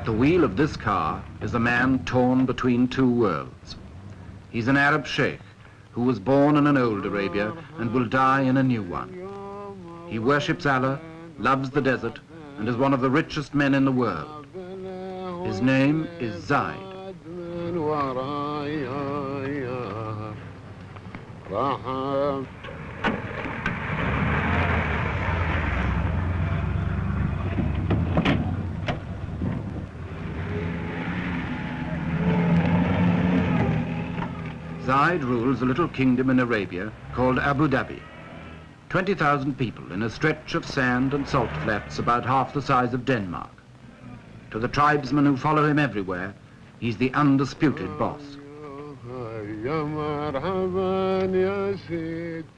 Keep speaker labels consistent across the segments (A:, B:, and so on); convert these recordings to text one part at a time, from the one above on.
A: At the wheel of this car is a man torn between two worlds. He's an Arab sheikh who was born in an old Arabia and will die in a new one. He worships Allah, loves the desert, and is one of the richest men in the world. His name is Zaid. Zaid rules a little kingdom in Arabia called Abu Dhabi. 20,000 people in a stretch of sand and salt flats about half the size of Denmark. To the tribesmen who follow him everywhere, he's the undisputed boss.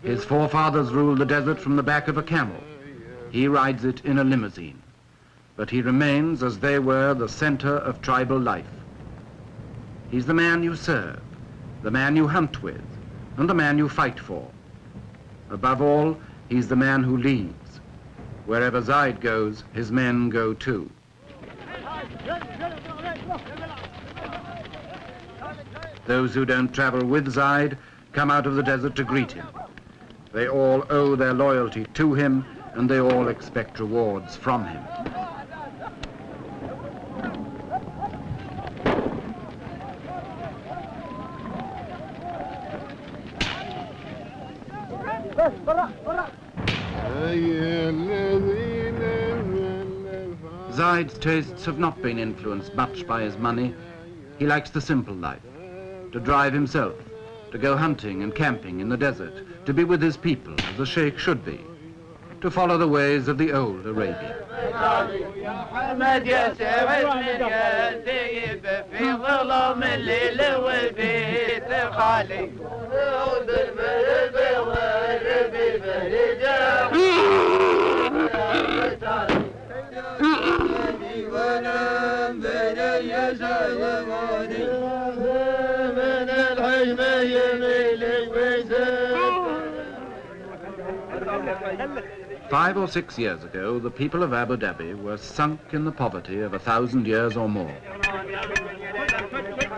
A: His forefathers ruled the desert from the back of a camel. He rides it in a limousine. But he remains, as they were, the center of tribal life. He's the man you serve, the man you hunt with, and the man you fight for. Above all, he's the man who leads. Wherever Zaid goes, his men go too. Those who don't travel with Zaid come out of the desert to greet him. They all owe their loyalty to him, and they all expect rewards from him. Zaid's tastes have not been influenced much by his money. He likes the simple life, to drive himself, to go hunting and camping in the desert, to be with his people as a sheikh should be, to follow the ways of the old Arabia. Five or 6 years ago, the people of Abu Dhabi were sunk in the poverty of 1,000 years or more.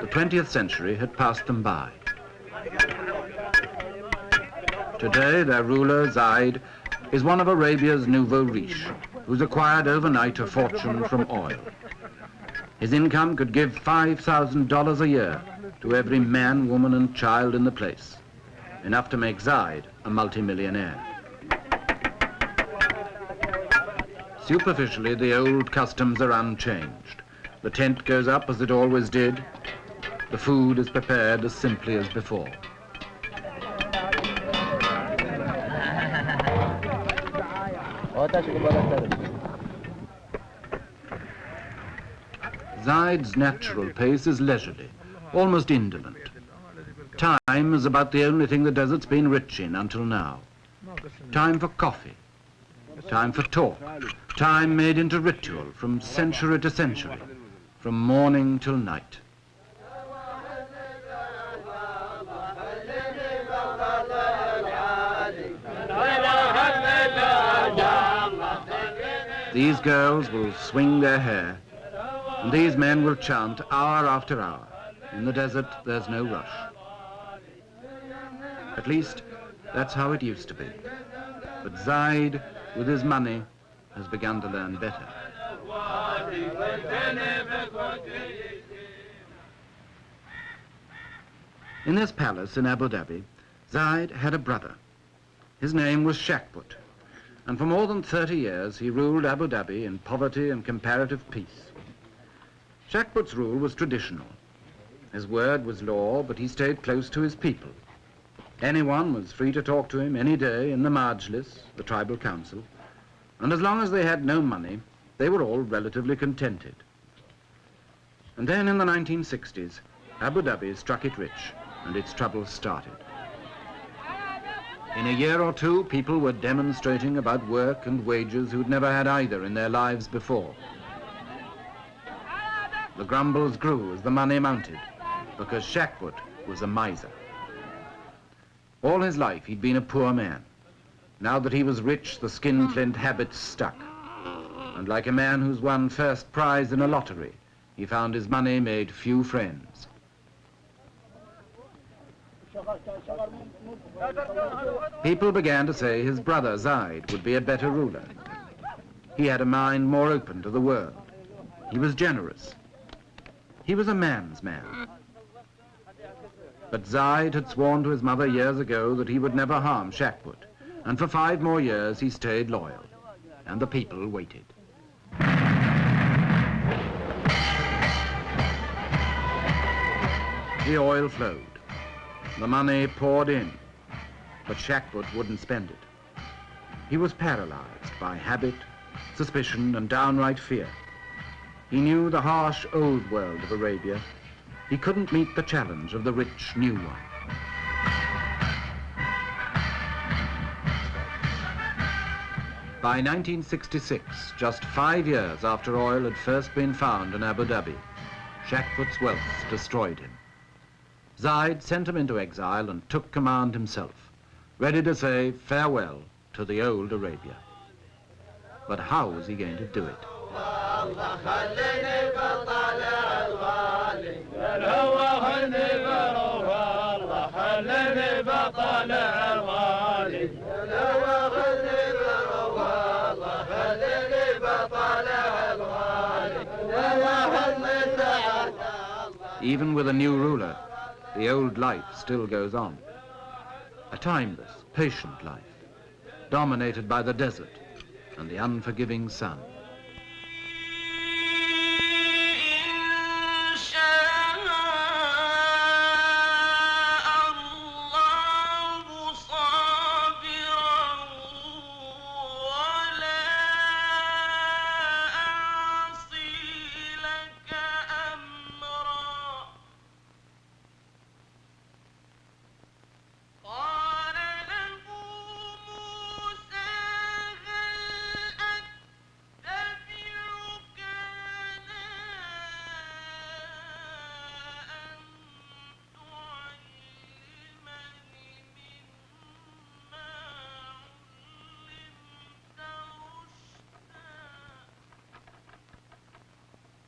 A: The 20th century had passed them by. Today, their ruler, Zaid, is one of Arabia's nouveau riche, who's acquired overnight a fortune from oil. His income could give $5,000 a year to every man, woman, and child in the place, enough to make Zaid a multimillionaire. Superficially, the old customs are unchanged. The tent goes up as it always did. The food is prepared as simply as before. Zaid's natural pace is leisurely, almost indolent. Time is about the only thing the desert's been rich in until now. Time for coffee, time for talk, time made into ritual from century to century, from morning till night. These girls will swing their hair, and these men will chant hour after hour. In the desert, there's no rush. At least, that's how it used to be. But Zaid, with his money, has begun to learn better. In this palace in Abu Dhabi, Zaid had a brother. His name was Shakput, and for more than 30 years he ruled Abu Dhabi in poverty and comparative peace. Shakput's rule was traditional. His word was law, but he stayed close to his people. Anyone was free to talk to him any day in the Majlis, the tribal council, and as long as they had no money, they were all relatively contented. And then in the 1960s, Abu Dhabi struck it rich, and its troubles started. In a year or two, people were demonstrating about work and wages who'd never had either in their lives before. The grumbles grew as the money mounted, because Shakput was a miser. All his life he'd been a poor man. Now that he was rich, the skinflint habits stuck. And like a man who's won first prize in a lottery, he found his money made few friends. People began to say his brother Zaid would be a better ruler. He had a mind more open to the world. He was generous. He was a man's man. But Zaid had sworn to his mother years ago that he would never harm Shakput, and for 5 more years he stayed loyal, and the people waited. The oil flowed. The money poured in, but Shakput wouldn't spend it. He was paralyzed by habit, suspicion, and downright fear. He knew the harsh old world of Arabia. He couldn't meet the challenge of the rich new one. By 1966, just 5 years after oil had first been found in Abu Dhabi, Shakput's wealth destroyed him. Zaid sent him into exile and took command himself, ready to say farewell to the old Arabia. But how was he going to do it? Even with a new ruler, the old life still goes on. A timeless, patient life, dominated by the desert and the unforgiving sun.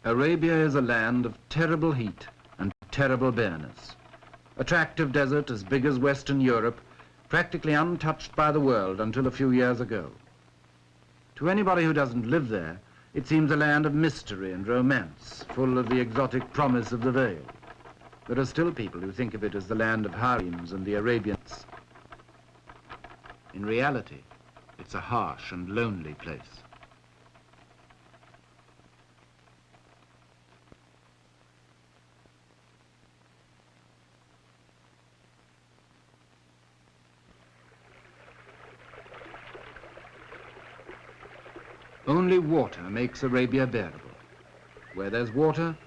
A: Arabia is a land of terrible heat and terrible bareness. A tract of desert as big as Western Europe, practically untouched by the world until a few years ago. To anybody who doesn't live there, it seems a land of mystery and romance, full of the exotic promise of the veil. There are still people who think of it as the land of harems and the Arabians. In reality, it's a harsh and lonely place. Only water makes Arabia bearable. Where there's water,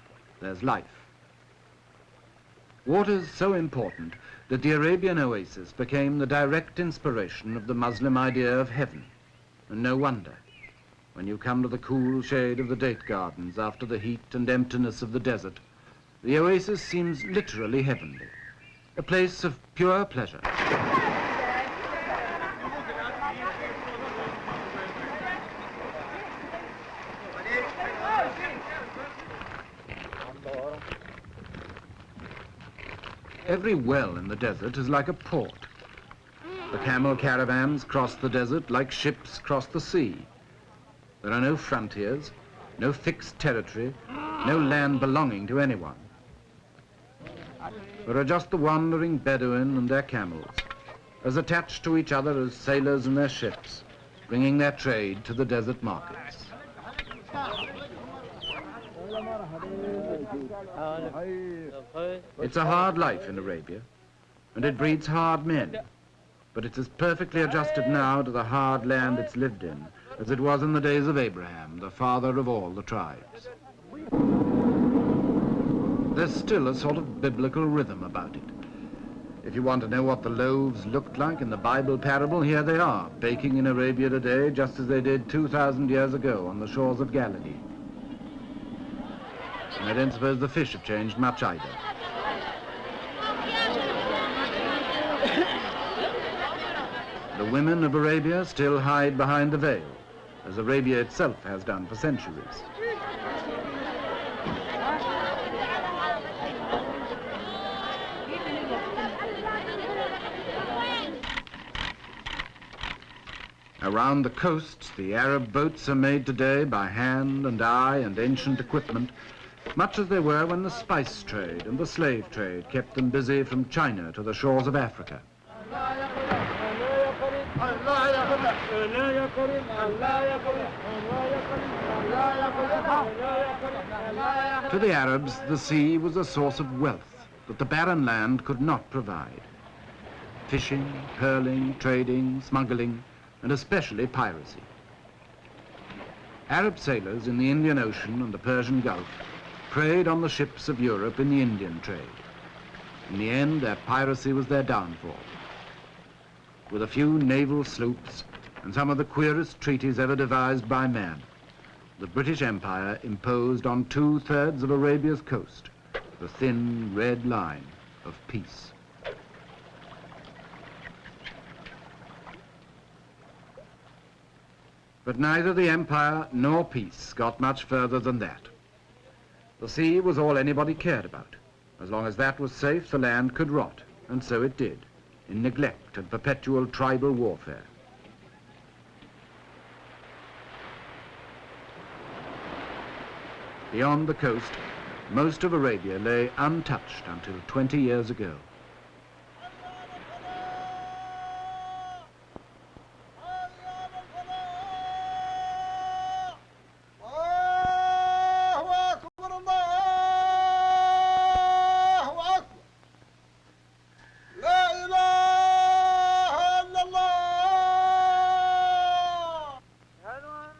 A: there's life. Water's so important that the Arabian oasis became the direct inspiration of the Muslim idea of heaven. And no wonder, when you come to the cool shade of the date gardens after the heat and emptiness of the desert, the oasis seems literally heavenly, a place of pure pleasure. Every well in the desert is like a port. The camel caravans cross the desert like ships cross the sea. There are no frontiers, no fixed territory, no land belonging to anyone. There are just the wandering Bedouin and their camels, as attached to each other as sailors and their ships, bringing their trade to the desert markets. It's a hard life in Arabia, and it breeds hard men, but it's as perfectly adjusted now to the hard land it's lived in as it was in the days of Abraham, the father of all the tribes. There's still a sort of biblical rhythm about it. If you want to know what the loaves looked like in the Bible parable, here they are, baking in Arabia today just as they did 2,000 years ago on the shores of Galilee. And I don't suppose the fish have changed much either. The women of Arabia still hide behind the veil, as Arabia itself has done for centuries. Around the coasts, the Arab boats are made today by hand and eye and ancient equipment, much as they were when the spice trade and the slave trade kept them busy from China to the shores of Africa. To the Arabs, the sea was a source of wealth that the barren land could not provide. Fishing, pearling, trading, smuggling, and especially piracy. Arab sailors in the Indian Ocean and the Persian Gulf preyed on the ships of Europe in the Indian trade. In the end, their piracy was their downfall. With a few naval sloops and some of the queerest treaties ever devised by man, the British Empire imposed on 2/3 of Arabia's coast the thin red line of peace. But neither the empire nor peace got much further than that. The sea was all anybody cared about. As long as that was safe, the land could rot, and so it did, in neglect and perpetual tribal warfare. Beyond the coast, most of Arabia lay untouched until 20 years ago.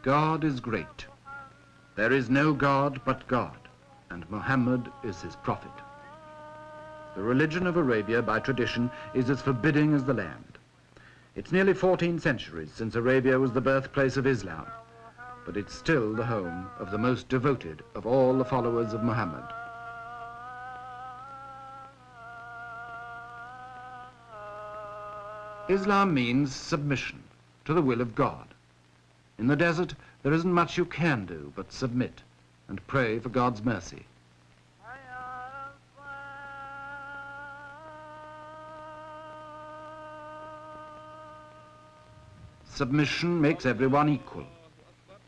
A: God is great. There is no God but God, and Muhammad is his prophet. The religion of Arabia, by tradition, is as forbidding as the land. It's nearly 14 centuries since Arabia was the birthplace of Islam, but it's still the home of the most devoted of all the followers of Muhammad. Islam means submission to the will of God. In the desert, there isn't much you can do but submit and pray for God's mercy. Submission makes everyone equal.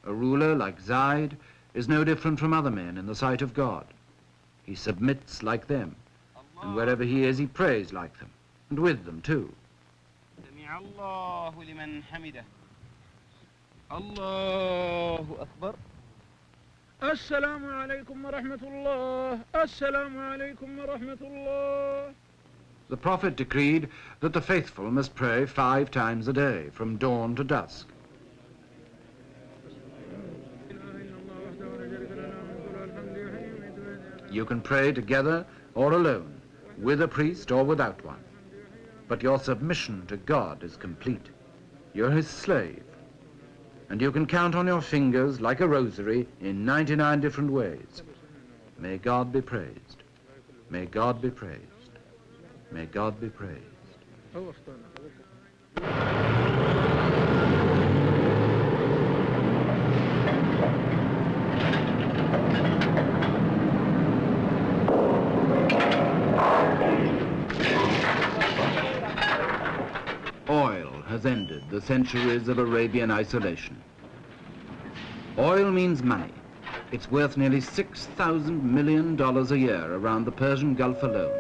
A: A ruler like Zaid is no different from other men in the sight of God. He submits like them, and wherever he is, he prays like them, and with them too.
B: Allahu Akbar. Assalamu alaikum wa rahmatullah. Assalamu alaikum wa rahmatullah.
A: The Prophet decreed that the faithful must pray 5 times a day, from dawn to dusk. You can pray together or alone, with a priest or without one. But your submission to God is complete. You're his slave. And you can count on your fingers like a rosary in 99 different ways. May God be praised. May God be praised. May God be praised. Oil has ended the centuries of Arabian isolation. Oil means money. It's worth nearly $6,000 million a year around the Persian Gulf alone.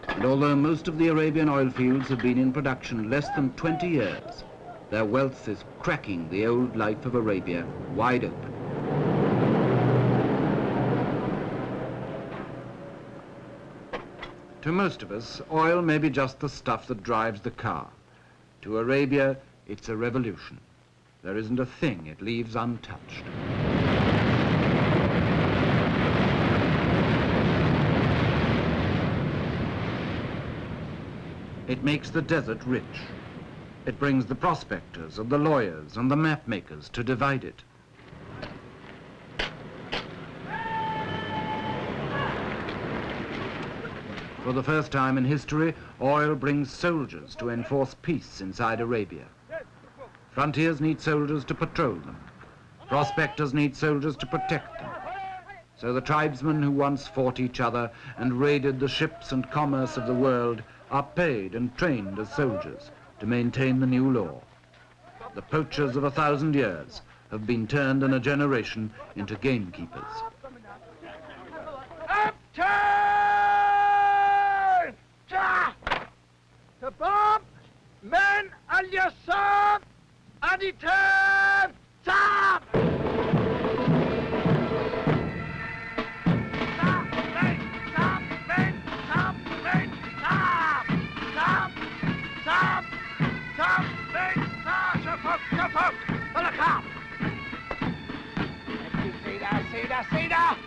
A: And although most of the Arabian oil fields have been in production less than 20 years, their wealth is cracking the old life of Arabia wide open. To most of us, oil may be just the stuff that drives the car. To Arabia, it's a revolution. There isn't a thing it leaves untouched. It makes the desert rich. It brings the prospectors and the lawyers and the map makers to divide it. For the first time in history, oil brings soldiers to enforce peace inside Arabia. Frontiers need soldiers to patrol them. Prospectors need soldiers to protect them. So the tribesmen who once fought each other and raided the ships and commerce of the world are paid and trained as soldiers to maintain the new law. the poachers of 1,000 years have been turned in a generation into gamekeepers.
B: Upturn! Tabab! Men al-Yassab! Aditab! Tab! Sida!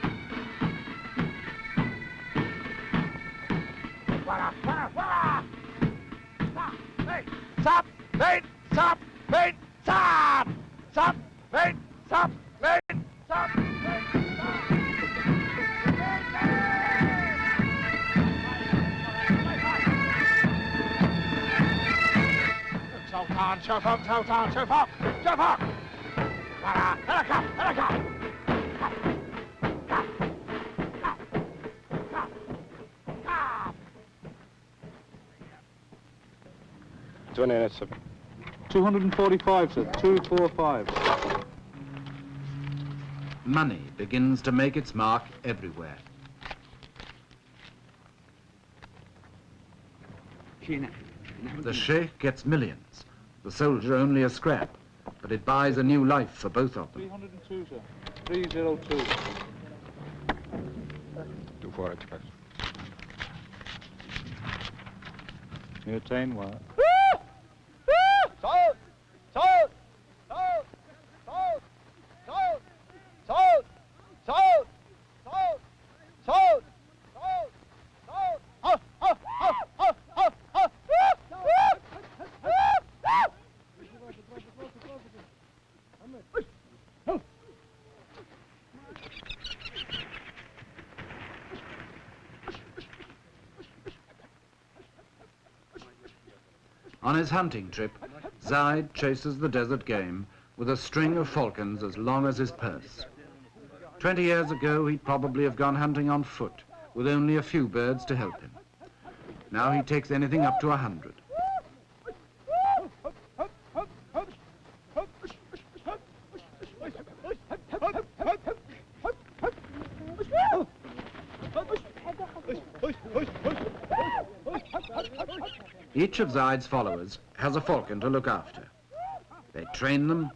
B: Stop! Wait! Stop! Wait! Stop! Stop! Wait! Stop! Wait! Stop!
C: sir. 245, sir. 245.
A: Money begins to make its mark everywhere. The sheikh gets millions, the soldier only a scrap, but it buys a new life for both of them.
C: 302, sir. 302.
D: 245.
C: You attain what?
B: Sold! Sold! Sold! Sold! Sold! Sold! Sold! Sold! Sold! Sold! Sold! Oh! Oh! Oh! Oh! Oh! Oh!
A: On his hunting trip, Zaid chases the desert game with a string of falcons as long as his purse. 20 years ago, he'd probably have gone hunting on foot, with only a few birds to help him. Now he takes anything up to 100. Each of Zaid's followers has a falcon to look after. They train them,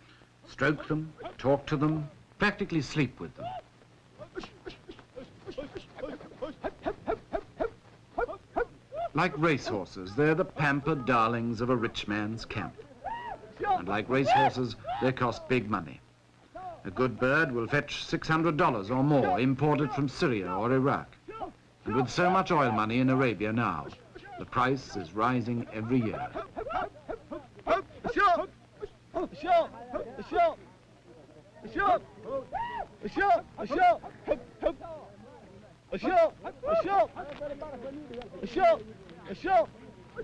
A: stroke them, talk to them, practically sleep with them. Like racehorses, they're the pampered darlings of a rich man's camp. And like racehorses, they cost big money. A good bird will fetch $600 or more, imported from Syria or Iraq. And with so much oil money in Arabia now, the price is rising every year.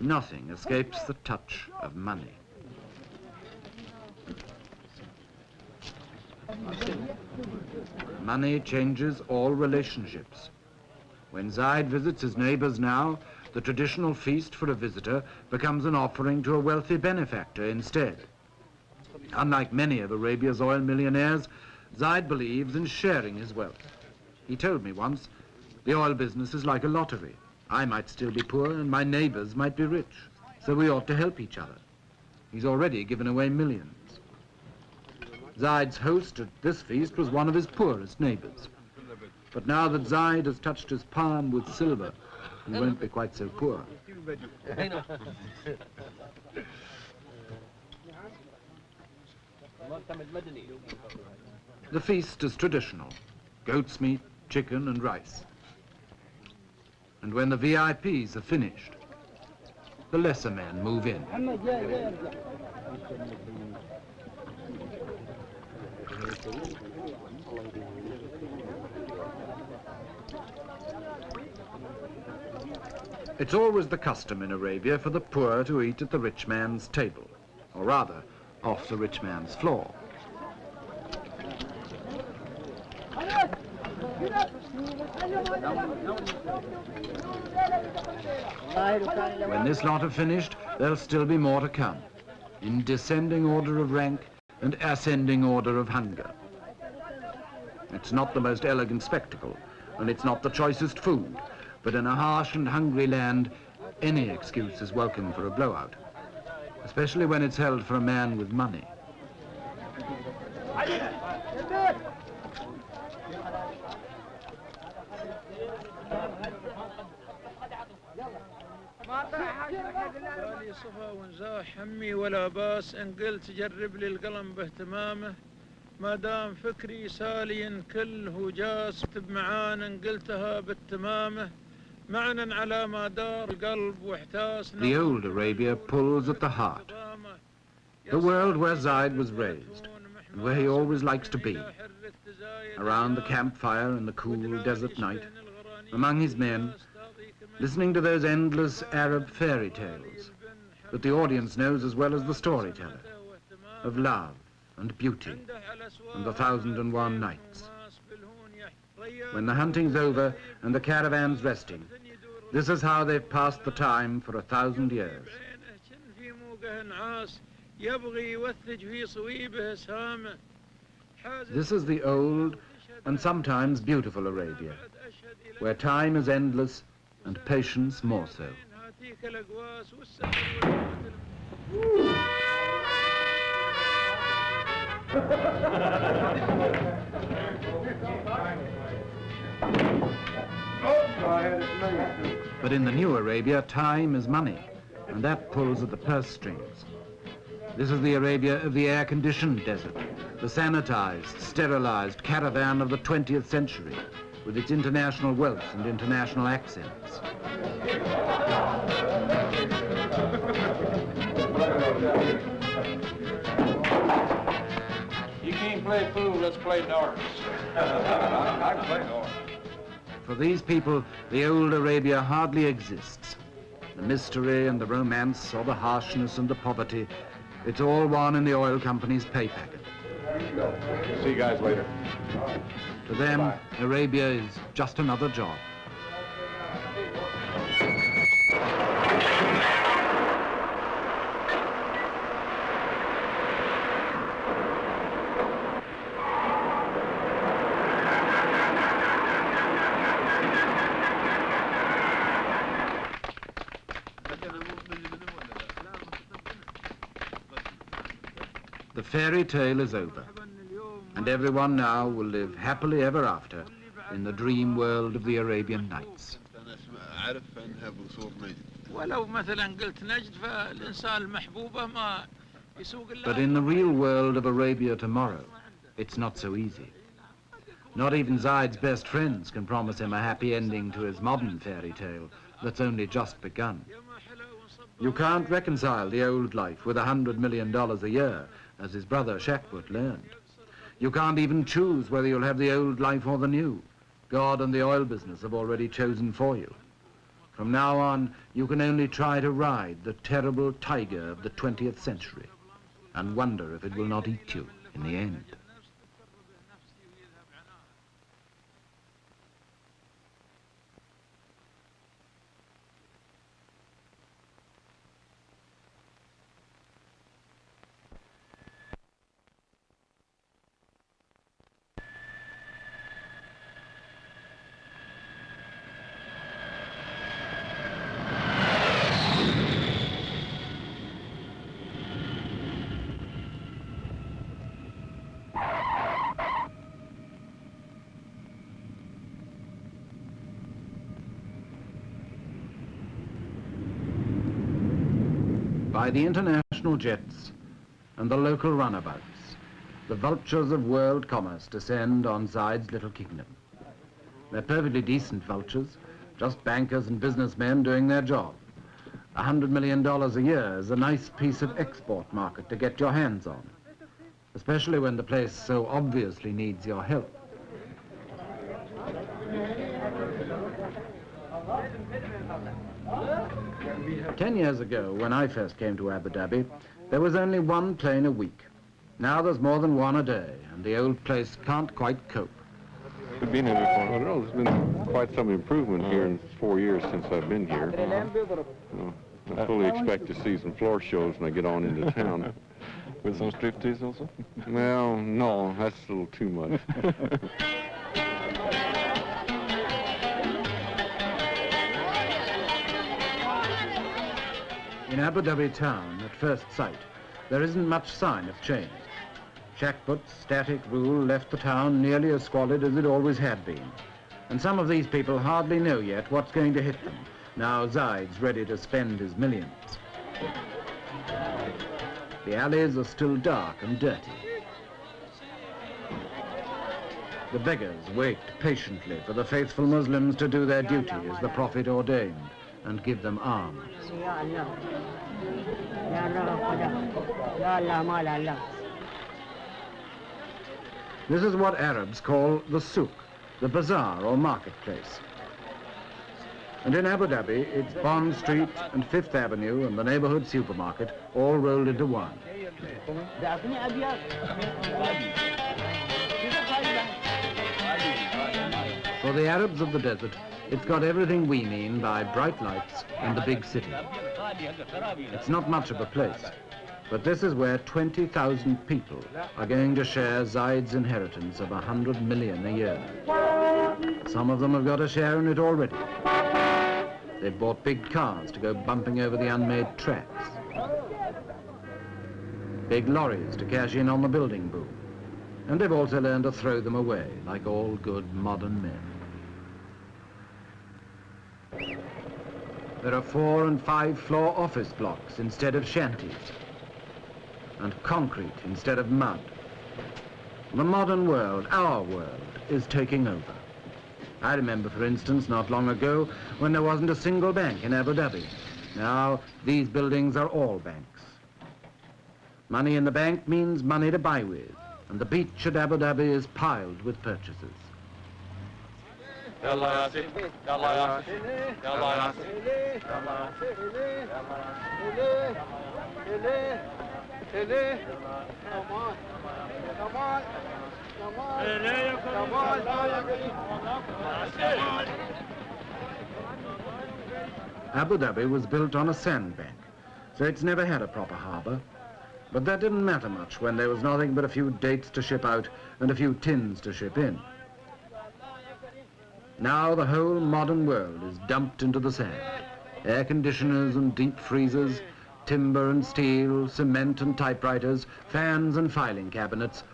A: Nothing escapes the touch of money. Money changes all relationships. When Zaid visits his neighbors now, the traditional feast for a visitor becomes an offering to a wealthy benefactor instead. Unlike many of Arabia's oil millionaires, Zaid believes in sharing his wealth. He told me once, the oil business is like a lottery. I might still be poor and my neighbors might be rich, so we ought to help each other. He's already given away millions. Zaid's host at this feast was one of his poorest neighbors. But now that Zaid has touched his palm with silver, he won't be quite so poor. The feast is traditional: goat's meat, chicken and rice. And when the VIPs are finished, the lesser men move in. It's always the custom in Arabia for the poor to eat at the rich man's table, or rather, off the rich man's floor. When this lot are finished, there'll still be more to come. in descending order of rank and ascending order of hunger. It's not the most elegant spectacle, and it's not the choicest food, but in a harsh and hungry land, any excuse is welcome for a blowout, especially when it's held for a man with money.
D: لي صفا ونزاح همي ولا باس ان قلت جرب لي القلم باهتمامه ما دام فكري سالي كل هو جاس اكتب معانا ان قلتها بالتمامه معنا على ما دار القلب واحتاس.
A: The old Arabia pulls at the heart, the world where Zaid was raised and where he always likes to be, around the campfire in the cool desert night, among his men, listening to those endless Arab fairy tales that the audience knows as well as the storyteller, of love and beauty and the 1001 nights. When the hunting's over and the caravan's resting, this is how they've passed the time for 1,000 years. This is the old and sometimes beautiful Arabia, where time is endless and patience more so. But in the new Arabia, time is money, and that pulls at the purse strings. This is the Arabia of the air-conditioned desert, the sanitized, sterilized caravan of the 20th century, with its international wealth and international accents.
C: You can't play fool, let's play darts. I can play darts.
A: For these people, the old Arabia hardly exists. The mystery and the romance, or the harshness and the poverty, it's all one in the oil company's pay packet.
C: See you guys later.
A: To them, Arabia is just another job. The fairy tale is over, and everyone now will live happily ever after in the dream world of the Arabian Nights. But in the real world of Arabia tomorrow, it's not so easy. Not even Zaid's best friends can promise him a happy ending to his modern fairy tale that's only just begun. You can't reconcile the old life with $100 million a year, as his brother Shakput learned. You can't even choose whether you'll have the old life or the new. God and the oil business have already chosen for you. From now on, you can only try to ride the terrible tiger of the 20th century and wonder if it will not eat you in the end. By the international jets and the local runabouts, the vultures of world commerce descend on Zaid's little kingdom. They're perfectly decent vultures, just bankers and businessmen doing their job. $100 million a year is a nice piece of export market to get your hands on, especially when the place so obviously needs your help. Ten years ago, when I first came to Abu Dhabi, there was only one plane a week. Now there's more than one a day, and the old place can't quite cope.
E: I've been here before. I don't know, there's been quite some improvement here in 4 years since I've been here. I fully expect to see some floor shows when I get on into town.
C: With some striptease also?
E: Well, no, that's a little too much.
A: In Abu Dhabi town, at first sight, there isn't much sign of change. Shakput's static rule left the town nearly as squalid as it always had been. And some of these people hardly know yet what's going to hit them, now Zaid's ready to spend his millions. The alleys are still dark and dirty. The beggars wait patiently for the faithful Muslims to do their duty as the Prophet ordained and give them alms. This is what Arabs call the souk, the bazaar or marketplace. And in Abu Dhabi, it's Bond Street and Fifth Avenue and the neighborhood supermarket all rolled into one. For the Arabs of the desert, it's got everything we mean by bright lights and the big city. It's not much of a place, but this is where 20,000 people are going to share Zaid's inheritance of 100 million a year. Some of them have got a share in it already. They've bought big cars to go bumping over the unmade tracks. Big lorries to cash in on the building boom. And they've also learned to throw them away, like all good modern men. There are 4- and 5-floor office blocks instead of shanties, and concrete instead of mud. The modern world, our world, is taking over. I remember, for instance, not long ago, when there wasn't a single bank in Abu Dhabi. Now, these buildings are all banks. Money in the bank means money to buy with, and the beach at Abu Dhabi is piled with purchases. Abu Dhabi was built on a sandbank, so it's never had a proper harbour. But that didn't matter much when there was nothing but a few dates to ship out and a few tins to ship in. Now the whole modern world is dumped into the sand. Air conditioners and deep freezers, timber and steel, cement and typewriters, fans and filing cabinets.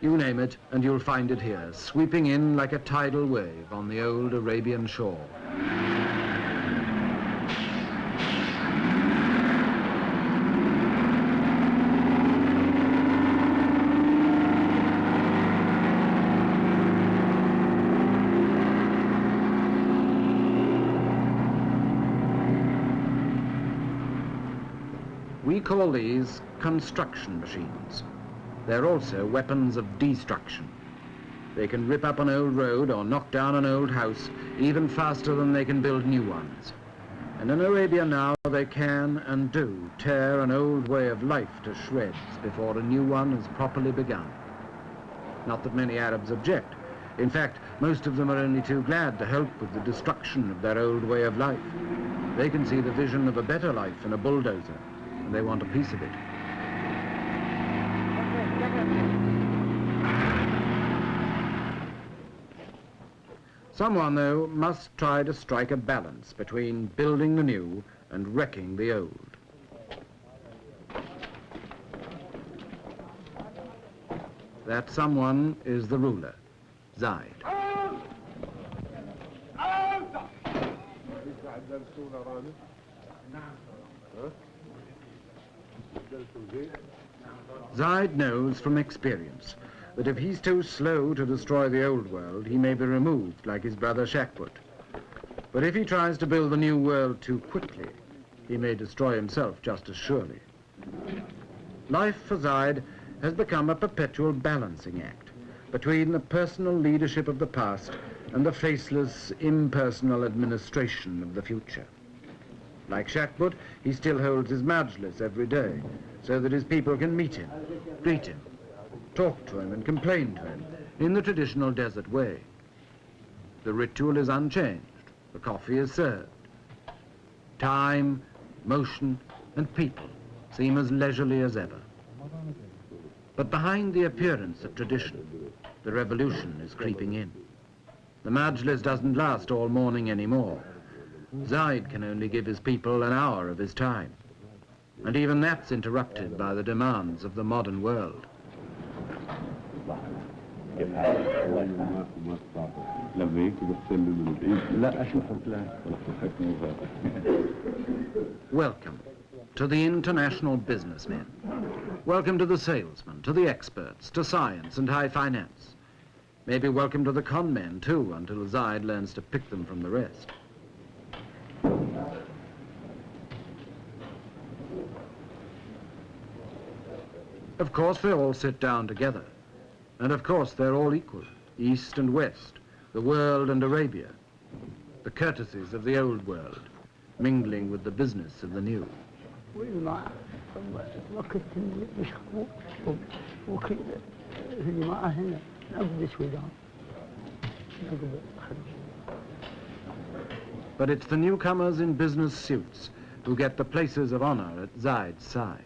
A: You name it and you'll find it here, sweeping in like a tidal wave on the old Arabian shore. We call these construction machines. They're also weapons of destruction. They can rip up an old road or knock down an old house even faster than they can build new ones. And in Arabia now they can and do tear an old way of life to shreds before a new one is properly begun. Not that many Arabs object. In fact, most of them are only too glad to help with the destruction of their old way of life. They can see the vision of a better life in a bulldozer, and they want a piece of it. Someone, though, must try to strike a balance between building the new and wrecking the old. That someone is the ruler, Zaid. Zaid knows from experience that if he's too slow to destroy the old world, he may be removed like his brother Shakput. But if he tries to build the new world too quickly, he may destroy himself just as surely. Life for Zaid has become a perpetual balancing act between the personal leadership of the past and the faceless, impersonal administration of the future. Like Shakput, he still holds his majlis every day, so that his people can meet him, greet him, talk to him and complain to him in the traditional desert way. The ritual is unchanged. The coffee is served. Time motion, and people seem as leisurely as ever. But behind the appearance of tradition, the revolution is creeping in. The Majlis doesn't last all morning anymore. Zaid can only give his people an hour of his time. And even that's interrupted by the demands of the modern world. Welcome to the international businessmen. Welcome to the salesmen, to the experts, to science and high finance. Maybe welcome to the con men too, until Zaid learns to pick them from the rest. Of course they all sit down together. And of course they're all equal, East and West, the world and Arabia, the courtesies of the old world, mingling with the business of the new. But it's the newcomers in business suits who get the places of honor at Zaid's side.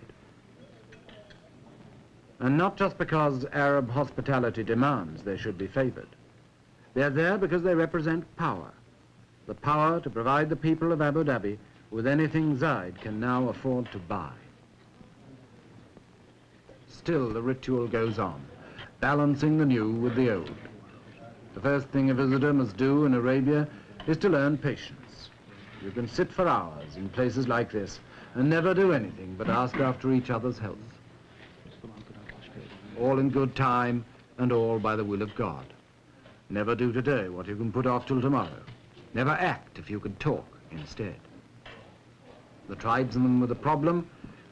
A: And not just because Arab hospitality demands they should be favored. They're there because they represent power. The power to provide the people of Abu Dhabi with anything Zaid can now afford to buy. Still, the ritual goes on, balancing the new with the old. The first thing a visitor must do in Arabia is to learn patience. You can sit for hours in places like this and never do anything but ask after each other's health. All in good time and all by the will of God. Never do today what you can put off till tomorrow. Never act if you could talk instead. The tribesman with a problem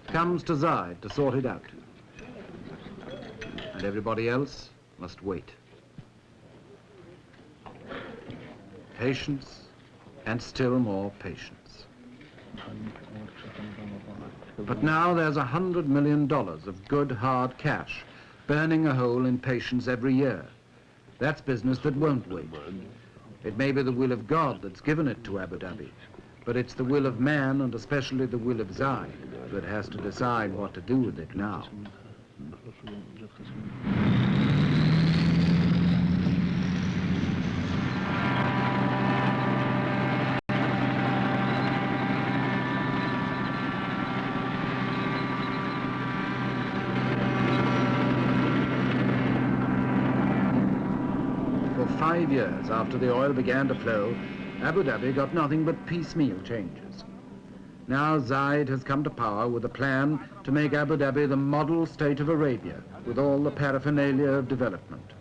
A: comes to Zaid to sort it out. And everybody else must wait. Patience and still more patience. But now there's $100 million of good hard cash burning a hole in patience every year. That's business that won't wait. It may be the will of God that's given it to Abu Dhabi, but it's the will of man, and especially the will of Zaid, that has to decide what to do with it now. For 5 years after the oil began to flow, Abu Dhabi got nothing but piecemeal changes. Now Zaid has come to power with a plan to make Abu Dhabi the model state of Arabia, with all the paraphernalia of development.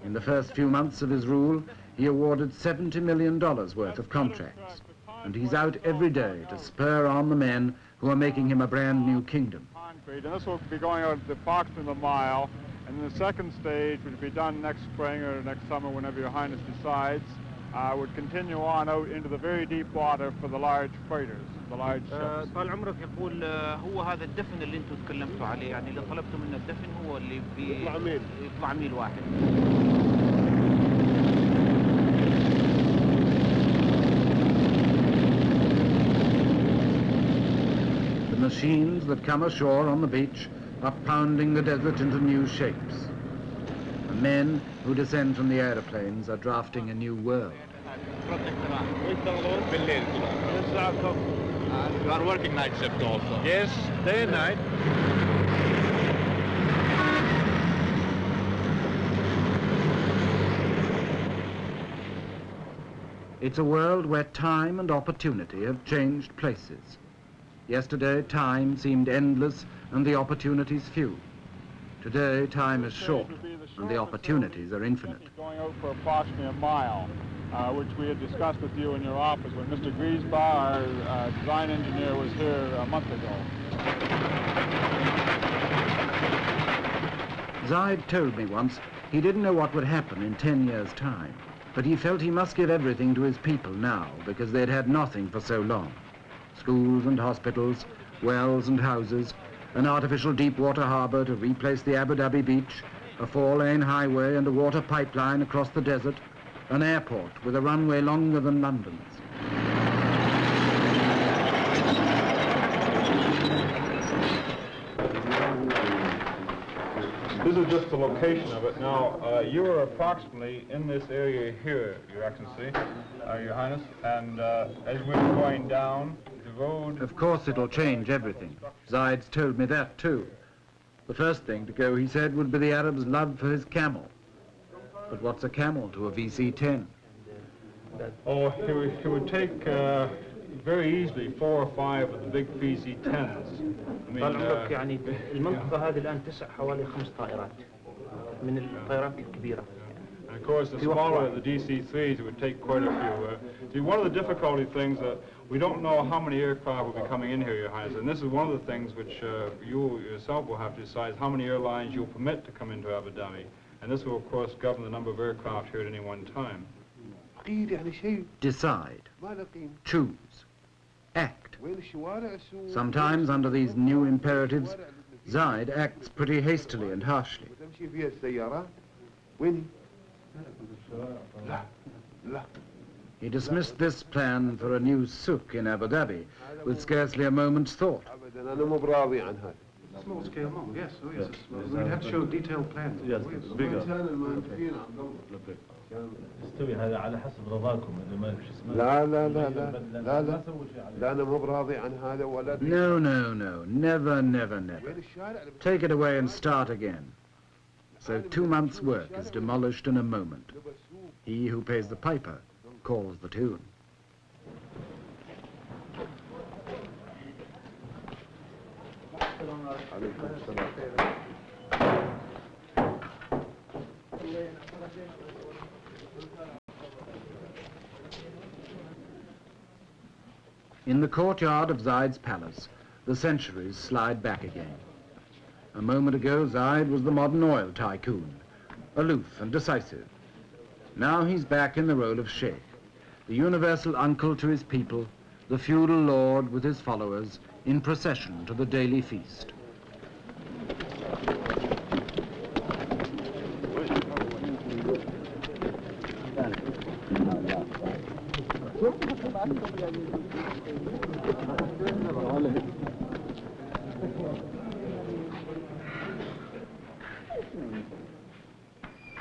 A: In the first few months of his rule, he awarded $70 million worth of contracts, and he's out every day to spur on the men who are making him a brand new kingdom.
C: And this will be going out the Foxton the Mile, and the second stage, which will be done next spring or next summer, whenever Your Highness decides, would continue on out into the very deep water for the large freighters, the large ships.
F: طال عمرك يقول هو هذا الدفن اللي انتم تكلمتوا عليه، يعني اللي طلبتوا منه الدفن هو اللي يطلع ميل واحد.
A: The machines that come ashore on the beach are pounding the desert into new shapes. The men who descend from the aeroplanes are drafting a new world.
G: You are working night shift also?
D: Yes, day and night.
A: It's a world where time and opportunity have changed places. Yesterday, time seemed endless and the opportunities few. Today, time is short and the opportunities are infinite.
C: Going out for approximately a mile, which we had discussed with you in your office when Mr. Griesbach, our design engineer, was here a month ago.
A: Zaid told me once he didn't know what would happen in 10 years' time, but he felt he must give everything to his people now because they'd had nothing for so long. Schools and hospitals, wells and houses, an artificial deep-water harbour to replace the Abu Dhabi beach, a 4-lane highway and a water pipeline across the desert, an airport with a runway longer than London's.
C: This is just the location of it. Now, you are approximately in this area here, Your Excellency, Your Highness, and as we were going down, the road...
A: Of course it'll change everything. Zaid's told me that too. The first thing to go, he said, would be the Arab's love for his camel. But what's a camel to a VC-10?
C: Oh, he would take very easily 4 or 5 of the big VC-10s.
F: طال عمرك يعني المنطقة هذه الآن تسع حوالي 5 طائرات من الطائرات الكبيرة.
C: And of course, the smaller the DC-3s, it would take quite a few. See, one of the difficulty things that we don't know how many aircraft will be coming in here, Your Highness, and this is one of the things which you yourself will have to decide how many airlines you'll permit to come into Abu Dhabi. And this will, of course, govern the number of aircraft here at any one time.
A: Decide. Choose. Act. Sometimes, under these new imperatives, Zaid acts pretty hastily and harshly. He dismissed this plan for a new souk in Abu Dhabi with scarcely a moment's thought.
H: Small scale model, yes, oh yes. We'd have to show detailed plans.
I: Yes, it's bigger. استوي هذا على حسب رضاكم إذا ما فيش اسمه.
J: لا لا لا لا لا لا لا أنا مو براضي عن هذا ولا.
A: No, no, no, never, never, never. Take it away and start again. So 2 months' work is demolished in a moment. He who pays the piper calls the tune. In the courtyard of Zaid's palace, the centuries slide back again. A moment ago, Zaid was the modern oil tycoon, aloof and decisive. Now he's back in the role of sheikh, the universal uncle to his people, the feudal lord with his followers, in procession to the daily feast.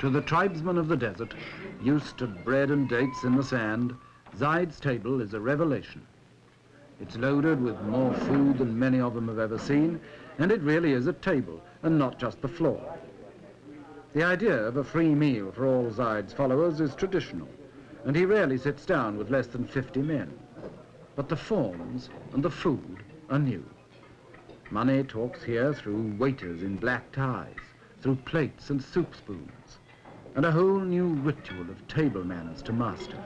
A: To the tribesmen of the desert, used to bread and dates in the sand, Zaid's table is a revelation. It's loaded with more food than many of them have ever seen, and it really is a table, and not just the floor. The idea of a free meal for all Zaid's followers is traditional, and he rarely sits down with less than 50 men. But the forms and the food are new. Money talks here through waiters in black ties, through plates and soup spoons, and a whole new ritual of table manners to master.